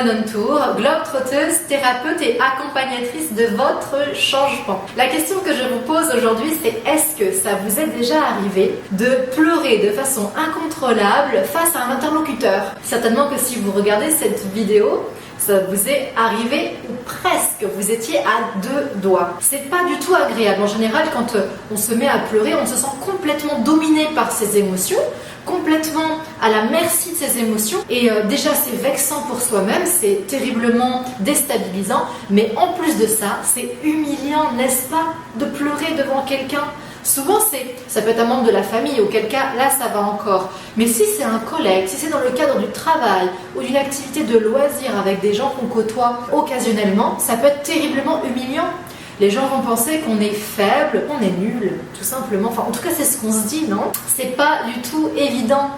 Woman on Tour, globe-trotteuse, thérapeute et accompagnatrice de votre changement. La question que je vous pose aujourd'hui, c'est est-ce que ça vous est déjà arrivé de pleurer de façon incontrôlable face à un interlocuteur? Certainement que si vous regardez cette vidéo, ça vous est arrivé ou presque, vous étiez à deux doigts. C'est pas du tout agréable. En général, quand on se met à pleurer, on se sent complètement dominé par ses émotions, complètement à la merci de ses émotions. Et déjà, c'est vexant pour soi-même, c'est terriblement déstabilisant. Mais en plus de ça, c'est humiliant, n'est-ce pas, de pleurer devant quelqu'un? Souvent, ça peut être un membre de la famille, auquel cas, là, ça va encore. Mais si c'est un collègue, si c'est dans le cadre du travail ou d'une activité de loisir avec des gens qu'on côtoie occasionnellement, ça peut être terriblement humiliant. Les gens vont penser qu'on est faible, qu'on est nul, tout simplement. Enfin, en tout cas, c'est ce qu'on se dit, non? C'est pas du tout évident.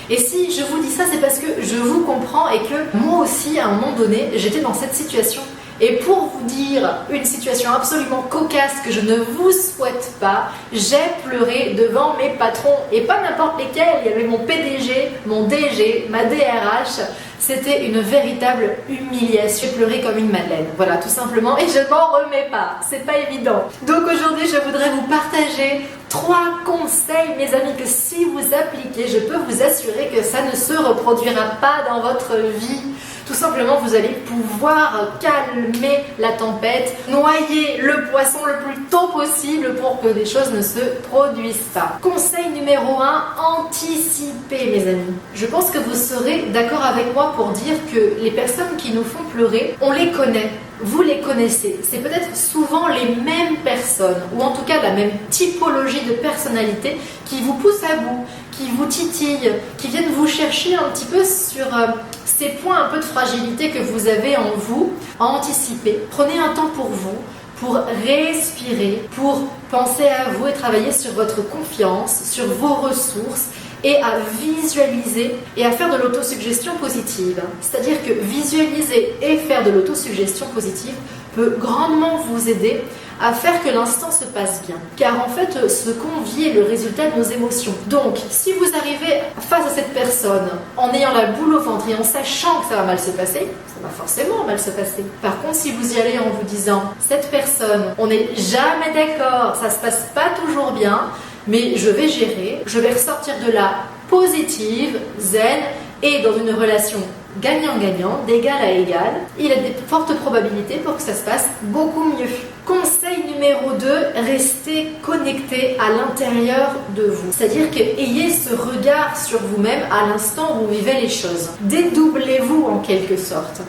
Et si je vous dis ça, c'est parce que je vous comprends et que moi aussi, à un moment donné, j'étais dans cette situation. Et pour vous dire une situation absolument cocasse que je ne vous souhaite pas, j'ai pleuré devant mes patrons. Et pas n'importe lesquels, il y avait mon PDG, mon DG, ma DRH. C'était une véritable humiliation. J'ai pleuré comme une madeleine, voilà, tout simplement. Et je m'en remets pas, c'est pas évident. Donc aujourd'hui, je voudrais vous partager 3 conseils, mes amis, que si vous appliquez, je peux vous assurer que ça ne se reproduira pas dans votre vie. Tout simplement, vous allez pouvoir calmer la tempête, noyer le poisson le plus tôt possible pour que les choses ne se produisent pas. Conseil numéro 1, anticipez, mes amis. Je pense que vous serez d'accord avec moi pour dire que les personnes qui nous font pleurer, on les connaît. Vous les connaissez. C'est peut-être souvent les mêmes personnes, ou en tout cas la même typologie de personnalité qui vous pousse à bout, qui vous titille, qui viennent vous chercher un petit peu sur ces points un peu de fragilité que vous avez en vous. Anticipez. Prenez un temps pour vous, pour respirer, pour penser à vous et travailler sur votre confiance, sur vos ressources et à visualiser et à faire de l'autosuggestion positive. C'est-à-dire que visualiser et faire de l'autosuggestion positive peut grandement vous aider à faire que l'instant se passe bien. Car en fait, ce qu'on vit est le résultat de nos émotions. Donc, si vous arrivez face à cette personne en ayant la boule au ventre et en sachant que ça va mal se passer, ça va forcément mal se passer. Par contre, si vous y allez en vous disant, cette personne, on n'est jamais d'accord, ça se passe pas toujours bien, mais je vais gérer, je vais ressortir de là positive, zen et dans une relation gagnant-gagnant, d'égal à égal, il y a des fortes probabilités pour que ça se passe beaucoup mieux. Conseil numéro 2, restez connecté à l'intérieur de vous. C'est-à-dire qu'ayez ce regard sur vous-même à l'instant où vous vivez les choses. Dédoublez-vous en quelque sorte,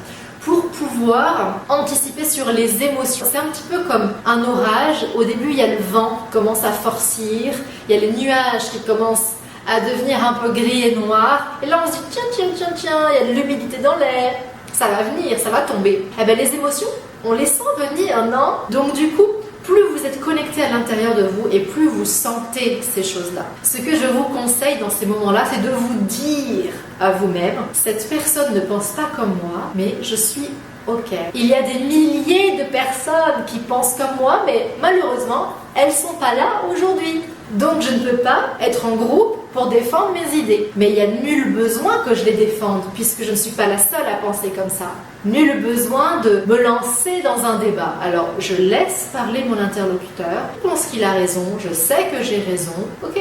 pour pouvoir anticiper sur les émotions. C'est un petit peu comme un orage. Au début, il y a le vent qui commence à forcir, il y a les nuages qui commencent à devenir un peu gris et noir. Et là, on se dit, tiens, il y a de l'humidité dans l'air. Ça va venir, ça va tomber. Eh bien, les émotions, on les sent venir, non? Donc, du coup, plus vous êtes connecté à l'intérieur de vous et plus vous sentez ces choses-là. Ce que je vous conseille dans ces moments-là, c'est de vous dire à vous-même, cette personne ne pense pas comme moi, mais je suis OK. Il y a des milliers de personnes qui pensent comme moi, mais malheureusement, elles ne sont pas là aujourd'hui. Donc je ne peux pas être en groupe pour défendre mes idées. Mais il n'y a nul besoin que je les défende, puisque je ne suis pas la seule à penser comme ça. Nul besoin de me lancer dans un débat. Alors je laisse parler mon interlocuteur, je pense qu'il a raison, je sais que j'ai raison. OK,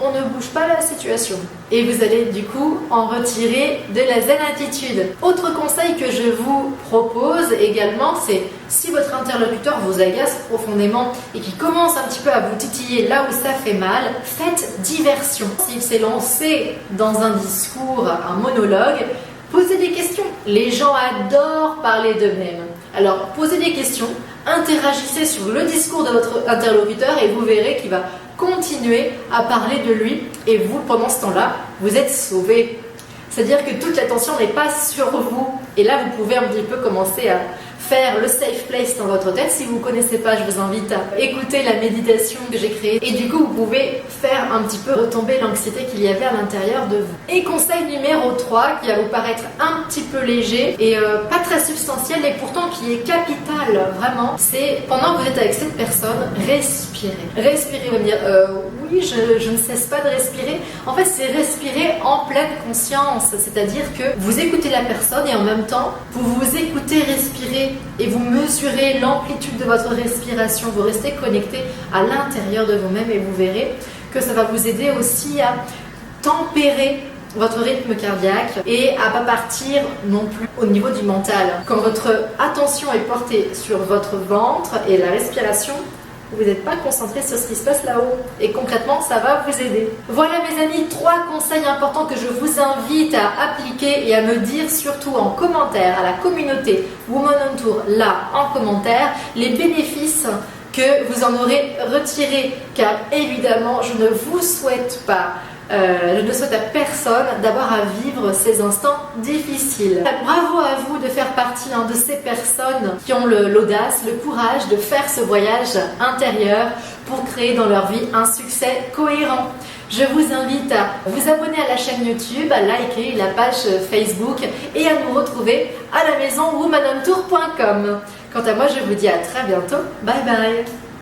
on ne bouge pas la situation. Et vous allez du coup en retirer de la zen attitude. Autre conseil que je vous propose également, c'est si votre interlocuteur vous agace profondément et qu'il commence un petit peu à vous titiller là où ça fait mal, faites diversion. S'il s'est lancé dans un discours, un monologue, posez des questions. Les gens adorent parler d'eux-mêmes. Alors posez des questions, interagissez sur le discours de votre interlocuteur et vous verrez qu'il va continuer à parler de lui et vous, pendant ce temps-là, vous êtes sauvé. C'est-à-dire que toute l'attention n'est pas sur vous. Et là, vous pouvez un petit peu commencer à faire le safe place dans votre tête. Si vous ne connaissez pas, je vous invite à écouter la méditation que j'ai créée et du coup vous pouvez faire un petit peu retomber l'anxiété qu'il y avait à l'intérieur de vous. Et conseil numéro 3 qui va vous paraître un petit peu léger et pas très substantiel et pourtant qui est capital vraiment, c'est pendant que vous êtes avec cette personne, respirez. Respirez, vous me dire oui je ne cesse pas de respirer. En fait c'est respirer en pleine conscience, c'est-à-dire que vous écoutez la personne et en même temps vous vous écoutez respirer et vous mesurez l'amplitude de votre respiration, vous restez connecté à l'intérieur de vous-même et vous verrez que ça va vous aider aussi à tempérer votre rythme cardiaque et à pas partir non plus au niveau du mental. Quand votre attention est portée sur votre ventre et la respiration, vous n'êtes pas concentré sur ce qui se passe là-haut et concrètement ça va vous aider. Voilà mes amis, 3 conseils importants que je vous invite à appliquer et à me dire surtout en commentaire à la communauté Women on Tour là en commentaire les bénéfices que vous en aurez retirés, car évidemment je ne vous souhaite pas je ne souhaite à personne d'avoir à vivre ces instants difficiles. Bravo à vous de faire partie de ces personnes qui ont l'audace, le courage de faire ce voyage intérieur pour créer dans leur vie un succès cohérent. Je vous invite à vous abonner à la chaîne YouTube, à liker la page Facebook et à nous retrouver à la maison womanontour.com. Quant à moi, je vous dis à très bientôt. Bye bye.